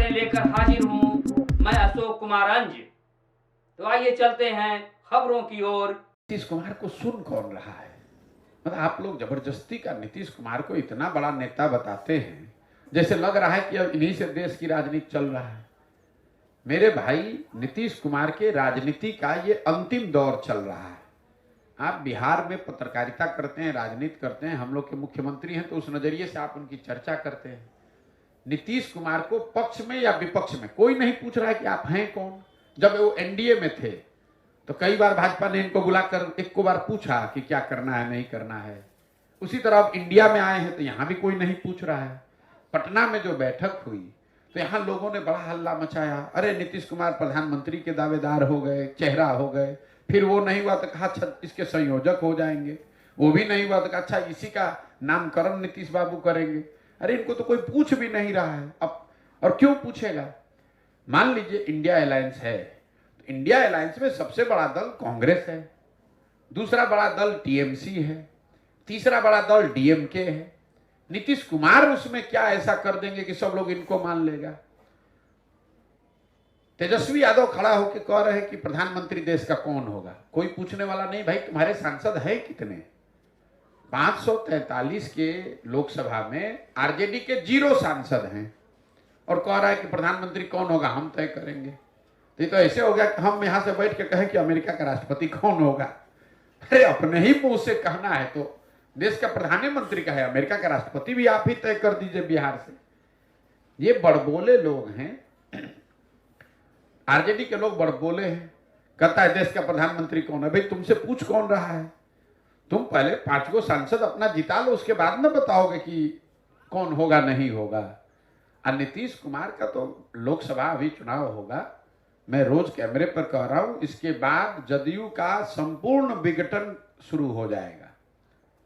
खबरें लेकर हाजिर हूँ मैं अशोक कुमार अंज। तो आइए चलते हैं खबरों की ओर। नीतीश कुमार को सुन कौन रहा है? मतलब आप लोग जबरदस्ती का नीतीश कुमार को इतना बड़ा नेता बताते हैं, जैसे लग रहा है कि अब इन्हीं से देश की राजनीति चल रहा है। मेरे भाई, नीतीश कुमार के राजनीति का ये अंतिम दौर चल रहा है। आप बिहार में पत्रकारिता करते हैं, राजनीति करते हैं, हम लोग के मुख्यमंत्री हैं, तो उस नजरिए से आप उनकी चर्चा करते हैं। नीतीश कुमार को पक्ष में या विपक्ष में कोई नहीं पूछ रहा है कि आप हैं कौन। जब वो एनडीए में थे तो कई बार भाजपा ने इनको बुलाकर एक को बार पूछा कि क्या करना है, नहीं करना है। उसी तरह अब इंडिया में आए हैं तो यहां भी कोई नहीं पूछ रहा है। पटना में जो बैठक हुई तो यहां लोगों ने बड़ा हल्ला मचाया, अरे नीतीश कुमार प्रधानमंत्री के दावेदार हो गए, चेहरा हो गए। फिर वो नहीं हुआ तो कहा अच्छा इसके संयोजक हो जाएंगे, वो भी नहीं हुआ तो कहा अच्छा इसी का नामकरण नीतीश बाबू करेंगे। अरे इनको तो कोई पूछ भी नहीं रहा है अब, और क्यों पूछेगा। मान लीजिए इंडिया अलायंस है, तो इंडिया अलायंस में सबसे बड़ा दल कांग्रेस है, दूसरा बड़ा दल टीएमसी है, तीसरा बड़ा दल डीएमके है। नीतीश कुमार उसमें क्या ऐसा कर देंगे कि सब लोग इनको मान लेगा। तेजस्वी यादव खड़ा होकर कह रहे हैं कि प्रधानमंत्री देश का कौन होगा, कोई पूछने वाला नहीं। भाई तुम्हारे सांसद है कितने? 543 के लोकसभा में आरजेडी के 0 सांसद हैं, और कह रहा है कि प्रधानमंत्री कौन होगा हम तय करेंगे। तो ये तो ऐसे हो गया कि हम यहां से बैठ के कहें कि अमेरिका का राष्ट्रपति कौन होगा। अरे अपने ही मुंह से कहना है तो देश का प्रधानमंत्री का है, अमेरिका का राष्ट्रपति भी आप ही तय कर दीजिए बिहार से। ये बड़बोले लोग हैं, आरजेडी के लोग बड़बोले हैं। कहता है देश का प्रधानमंत्री कौन है। भाई तुमसे पूछ कौन रहा है? तुम पहले 5 गो सांसद अपना जिता लो, उसके बाद में बताओगे कि कौन होगा नहीं होगा। और नीतीश कुमार का तो लोकसभा अभी चुनाव होगा, मैं रोज कैमरे पर कह रहा हूं, इसके बाद जदयू का संपूर्ण विघटन शुरू हो जाएगा।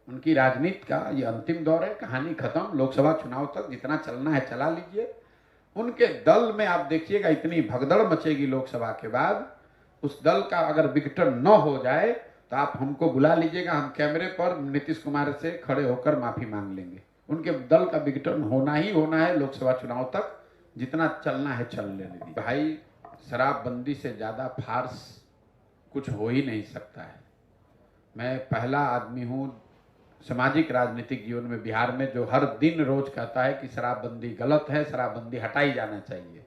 उनकी राजनीति का ये अंतिम दौर है, कहानी खत्म। लोकसभा चुनाव तक जितना चलना है चला लीजिए। उनके दल में आप देखिएगा इतनी भगदड़ मचेगी लोकसभा के बाद, उस दल का अगर विघटन न हो जाए तो आप हमको बुला लीजिएगा, हम कैमरे पर नीतीश कुमार से खड़े होकर माफी मांग लेंगे। उनके दल का विघटन होना ही होना है लोकसभा चुनाव तक, जितना चलना है चल लेने दीजिए। भाई शराबबंदी से ज्यादा फार्स कुछ हो ही नहीं सकता है। मैं पहला आदमी हूं सामाजिक राजनीतिक जीवन में बिहार में जो हर दिन रोज कहता है कि शराबबंदी गलत है, शराबबंदी हटाई जाना चाहिए।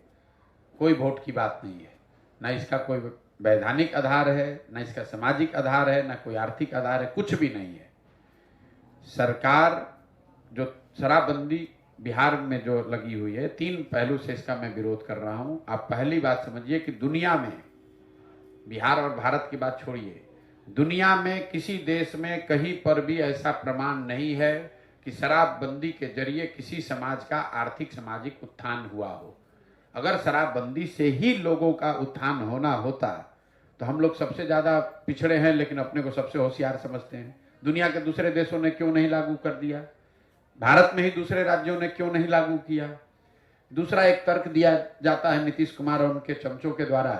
कोई वोट की बात नहीं है, ना इसका कोई वैधानिक आधार है, ना इसका सामाजिक आधार है, ना कोई आर्थिक आधार है, कुछ भी नहीं है। सरकार जो शराबबंदी बिहार में जो लगी हुई है, 3 पहलू से इसका मैं विरोध कर रहा हूं। आप पहली बात समझिए कि दुनिया में, बिहार और भारत की बात छोड़िए, दुनिया में किसी देश में कहीं पर भी ऐसा प्रमाण नहीं है कि शराबबंदी के जरिए किसी समाज का आर्थिक सामाजिक उत्थान हुआ हो। अगर शराबबंदी से ही लोगों का उत्थान होना होता तो हम लोग सबसे ज्यादा पिछड़े हैं, लेकिन अपने को सबसे होशियार समझते हैं। दुनिया के दूसरे देशों ने क्यों नहीं लागू कर दिया? भारत में ही दूसरे राज्यों ने क्यों नहीं लागू किया? दूसरा एक तर्क दिया जाता है नीतीश कुमार और उनके चमचों के द्वारा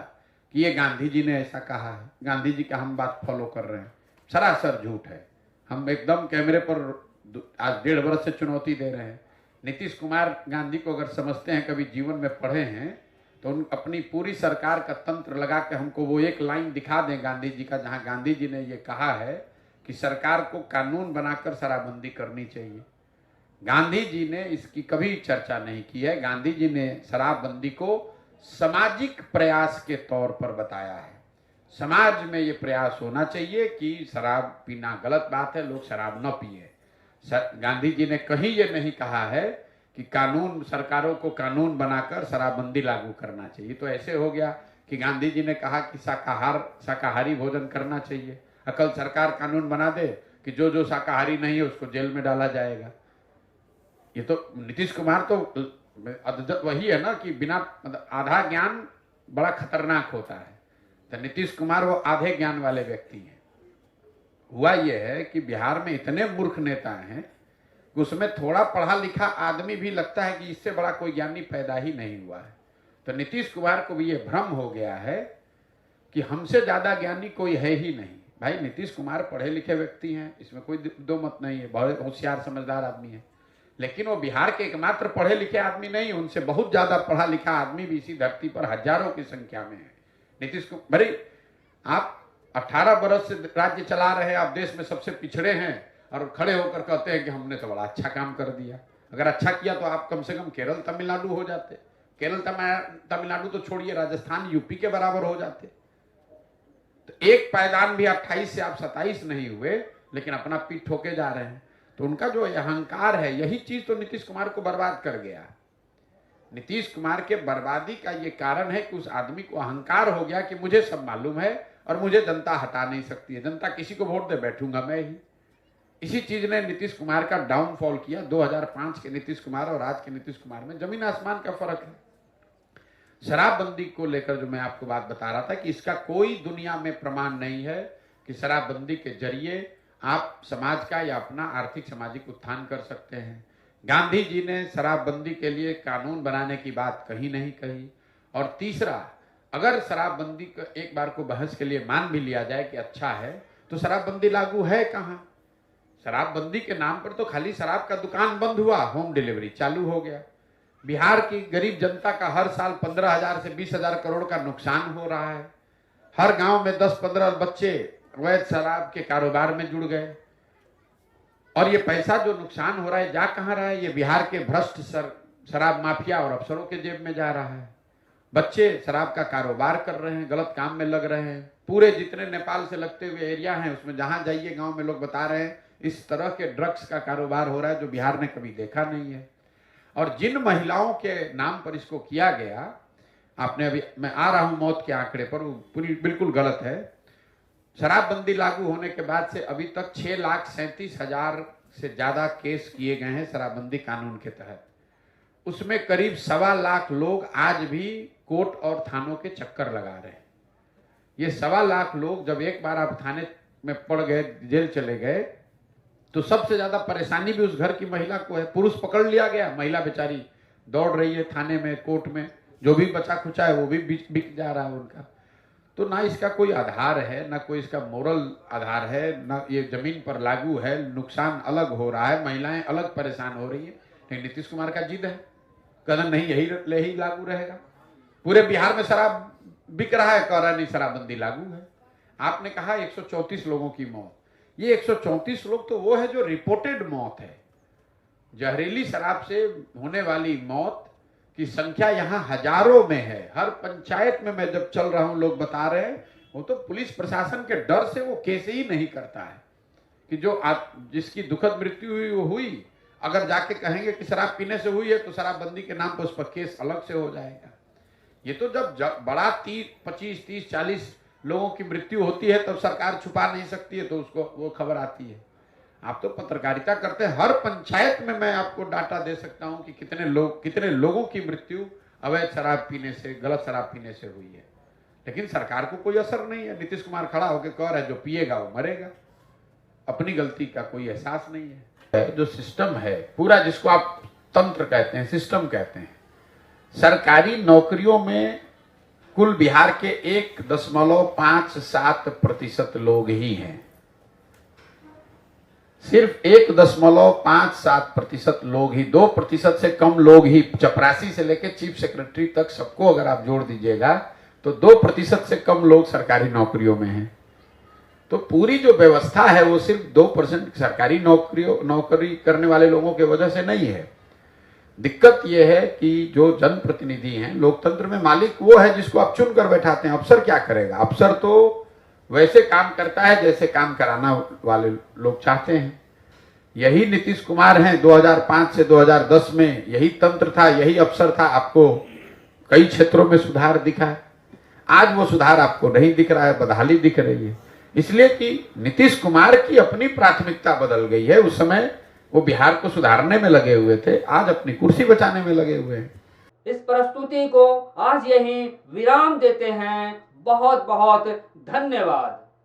कि ये गांधी जी ने ऐसा कहा है, गांधी जी का हम बात फॉलो कर रहे हैं। सरासर झूठ है। हम एकदम कैमरे पर आज 1.5 वर्ष से चुनौती दे रहे हैं। नीतीश कुमार गांधी को अगर समझते हैं, कभी जीवन में पढ़े हैं, तो उन अपनी पूरी सरकार का तंत्र लगा के हमको वो एक लाइन दिखा दें गांधी जी का, जहां गांधी जी ने ये कहा है कि सरकार को कानून बनाकर शराबबंदी करनी चाहिए। गांधी जी ने इसकी कभी चर्चा नहीं की है। गांधी जी ने शराबबंदी को सामाजिक प्रयास के तौर पर बताया है। समाज में ये प्रयास होना चाहिए कि शराब पीना गलत बात है, लोग शराब न पिए। गांधी जी ने कहीं ये नहीं कहा है कि कानून, सरकारों को कानून बनाकर शराबबंदी लागू करना चाहिए। तो ऐसे हो गया कि गांधी जी ने कहा कि शाकाहारी भोजन करना चाहिए, कल सरकार कानून बना दे कि जो शाकाहारी नहीं है उसको जेल में डाला जाएगा। ये तो नीतीश कुमार तो वही है ना कि बिना आधा ज्ञान बड़ा खतरनाक होता है। तो नीतीश कुमार वो आधे ज्ञान वाले व्यक्ति हैं। हुआ ये है कि बिहार में इतने मूर्ख नेता हैं कि उसमें थोड़ा पढ़ा लिखा आदमी भी लगता है कि इससे बड़ा कोई ज्ञानी पैदा ही नहीं हुआ है। तो नीतीश कुमार को भी ये भ्रम हो गया है कि हमसे ज्यादा ज्ञानी कोई है ही नहीं। भाई नीतीश कुमार पढ़े लिखे व्यक्ति हैं, इसमें कोई दो मत नहीं है, बहुत होशियार समझदार आदमी है, लेकिन वो बिहार के एकमात्र पढ़े लिखे आदमी नहीं, उनसे बहुत ज्यादा पढ़ा लिखा आदमी भी इसी धरती पर हजारों की संख्या में है। नीतीश कुमार, भाई आप 18 बरस से राज्य चला रहे हैं, आप देश में सबसे पिछड़े हैं और खड़े होकर कहते हैं कि हमने तो बड़ा अच्छा काम कर दिया। अगर अच्छा किया तो आप कम से कम केरल तमिलनाडु हो जाते। केरल तमिलनाडु तो छोड़िए, राजस्थान यूपी के बराबर हो जाते। तो एक पायदान भी 28 से आप 27 नहीं हुए, लेकिन अपना पीठ ठोके जा रहे हैं। तो उनका जो अहंकार है, यही चीज तो नीतीश कुमार को बर्बाद कर गया। नीतीश कुमार के बर्बादी का ये कारण है कि उस आदमी को अहंकार हो गया कि मुझे सब मालूम है और मुझे जनता हटा नहीं सकती है, जनता किसी को वोट दे बैठूंगा मैं ही। इसी चीज ने नीतीश कुमार का डाउनफॉल किया। 2005 के नीतीश कुमार और आज के नीतीश कुमार में जमीन आसमान का फर्क है। शराबबंदी को लेकर जो मैं आपको बात बता रहा था कि इसका कोई दुनिया में प्रमाण नहीं है कि शराबबंदी के जरिए आप समाज का या अपना आर्थिक सामाजिक उत्थान कर सकते हैं। गांधी जी ने शराबबंदी के लिए कानून बनाने की बात कहीं नहीं कही। और तीसरा, अगर शराबबंदी को एक बार को बहस के लिए मान भी लिया जाए कि अच्छा है, तो शराबबंदी लागू है कहाँ? शराबबंदी के नाम पर तो खाली शराब का दुकान बंद हुआ, होम डिलीवरी चालू हो गया। बिहार की गरीब जनता का हर साल 15,000 से 20,000 करोड़ का नुकसान हो रहा है। हर गांव में 10-15 बच्चे अवैध शराब के कारोबार में जुड़ गए। और ये पैसा जो नुकसान हो रहा है जा कहाँ रहा है? ये बिहार के भ्रष्ट शराब माफिया और अफसरों के जेब में जा रहा है। बच्चे शराब का कारोबार कर रहे हैं, गलत काम में लग रहे हैं। पूरे जितने नेपाल से लगते हुए एरिया हैं, उसमें जहां जाइए गांव में लोग बता रहे हैं इस तरह के ड्रग्स का कारोबार हो रहा है जो बिहार ने कभी देखा नहीं है। और जिन महिलाओं के नाम पर इसको किया गया, आपने अभी, मैं आ रहा हूं मौत के आंकड़े पर, वो पूरी बिल्कुल गलत है। शराबबंदी लागू होने के बाद से अभी तक 6,37,000 से ज्यादा केस किए गए हैं शराबबंदी कानून के तहत। उसमें करीब 1.25 लाख लोग आज भी कोर्ट और थानों के चक्कर लगा रहे हैं। ये 1.25 लाख लोग जब एक बार आप थाने में पड़ गए, जेल चले गए, तो सबसे ज्यादा परेशानी भी उस घर की महिला को है। पुरुष पकड़ लिया गया, महिला बेचारी दौड़ रही है थाने में, कोर्ट में, जो भी बचा खुचा है वो भी बिक जा रहा है उनका। तो ना इसका कोई आधार है, ना कोई इसका मोरल आधार है, ना ये जमीन पर लागू है। नुकसान अलग हो रहा है, महिलाएं अलग परेशान हो रही है। लेकिन नीतीश कुमार का जिद है, कहना नहीं यही लागू रहेगा। पूरे बिहार में शराब बिक रहा है, कह रहा नहीं शराबबंदी लागू है। आपने कहा 134 लोगों की मौत, ये 134 लोग तो वो है जो रिपोर्टेड मौत है। जहरीली शराब से होने वाली मौत की संख्या यहाँ हजारों में है। हर पंचायत में मैं जब चल रहा हूं लोग बता रहे हैं, वो तो पुलिस प्रशासन के डर से वो केस ही नहीं करता है कि जो जिसकी दुखद मृत्यु हुई वो हुई। अगर जाके कहेंगे कि शराब पीने से हुई है तो शराबबंदी के नाम पर उस पर केस अलग से हो जाएगा। ये तो जब बड़ा 25, 30, 40 लोगों की मृत्यु होती है तब सरकार छुपा नहीं सकती है, तो उसको वो खबर आती है। आप तो पत्रकारिता करते हैं, हर पंचायत में मैं आपको डाटा दे सकता हूं कि कितने लोगों की मृत्यु अवैध शराब पीने से, गलत शराब पीने से हुई है। लेकिन सरकार को कोई असर नहीं है। नीतीश कुमार खड़ा होकर कह रहा है जो पिएगा वो मरेगा। अपनी गलती का कोई एहसास नहीं है। जो सिस्टम है पूरा, जिसको आप तंत्र कहते हैं, सिस्टम कहते हैं, सरकारी नौकरियों में कुल बिहार के 1.57% लोग ही हैं। सिर्फ 1.57% लोग ही, 2% से कम लोग ही, चपरासी से लेकर चीफ सेक्रेटरी तक सबको अगर आप जोड़ दीजिएगा तो 2% से कम लोग सरकारी नौकरियों में हैं। तो पूरी जो व्यवस्था है वो सिर्फ 2% सरकारी नौकरी करने वाले लोगों की वजह से नहीं है। दिक्कत यह है कि जो जनप्रतिनिधि हैं, लोकतंत्र में मालिक वो है जिसको आप चुन कर बैठाते हैं। अफसर क्या करेगा? अफसर तो वैसे काम करता है जैसे काम कराना वाले लोग चाहते हैं। यही नीतीश कुमार हैं। 2005 से 2010 में यही तंत्र था, यही अफसर था। आपको कई क्षेत्रों में सुधार दिखा है, आज वो सुधार आपको नहीं दिख रहा है, बदहाली दिख रही है। इसलिए कि नीतीश कुमार की अपनी प्राथमिकता बदल गई है। उस समय वो बिहार को सुधारने में लगे हुए थे, आज अपनी कुर्सी बचाने में लगे हुए हैं। इस प्रस्तुति को आज यहीं विराम देते हैं। बहुत बहुत धन्यवाद।